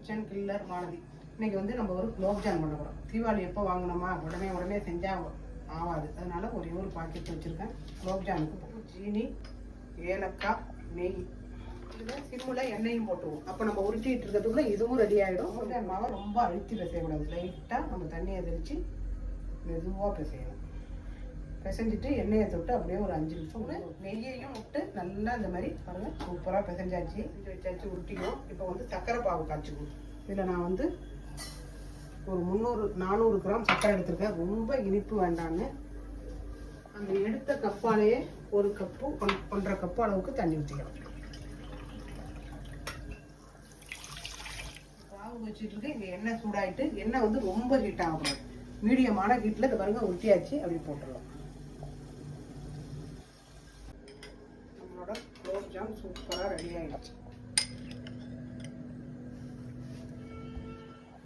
Kitchen killer Malathi. இன்னைக்கு வந்து நம்ம ஒரு குலோப்ஜாம் பண்ண போகிறோம். தீபாவளி எப்போ வாங்கினோமா உடனே செஞ்சால் ஆகாது. அதனால ஒரே ஒரு பாக்கெட் வச்சுருக்கேன். குலோப்ஜாமுக்கு சீனி, ஏலக்காய், நெய், இதில் சிம்மில் எண்ணெயும் போட்டுருவோம். அப்போ நம்ம உருட்டிட்டு இருக்கிறதுக்குள்ள இதுவும் ரெடி ஆகிடும். குலோப்ஜாம் மாவை ரொம்ப அழுத்தி பிசையக்கூடாது. லைட்டாக நம்ம தண்ணியை தெளித்து மெதுவாக பிசையணும். பிசைஞ்சிட்டு எண்ணெயை தொட்டு அப்படியே ஒரு 5 நிமிஷம் நெய்யையும் விட்டு நல்லா இந்த மாதிரி பாருங்கள் சூப்பராக பிசைஞ்சாச்சு. வச்சாச்சு உருட்டிக்கும். இப்போ வந்து சர்க்கரை பாவு காய்ச்சிக்கும். இதில் நான் வந்து ஒரு 400 கிராம் சர்க்கரை எடுத்திருக்கேன். ரொம்ப இனிப்பு வேண்டான்னு அந்த எடுத்த கப்பாலேயே 1 கப்பு 1.5 கப்பு அளவுக்கு தண்ணி ஊற்றிக்கலாம். பாவு வச்சுட்டு இருக்கு. இங்கே எண்ணெய் சூடாயிட்டு எண்ணெய் வந்து ரொம்ப ஹீட் ஆகக்கூடாது. மீடியமான ஹீட்டில் இந்த பாருங்க ஊற்றியாச்சு. அப்படி போட்டுடலாம். நம்மளோட குலோப்ஜாம் சூப்பராக ரெடி ஆகிடுச்சு.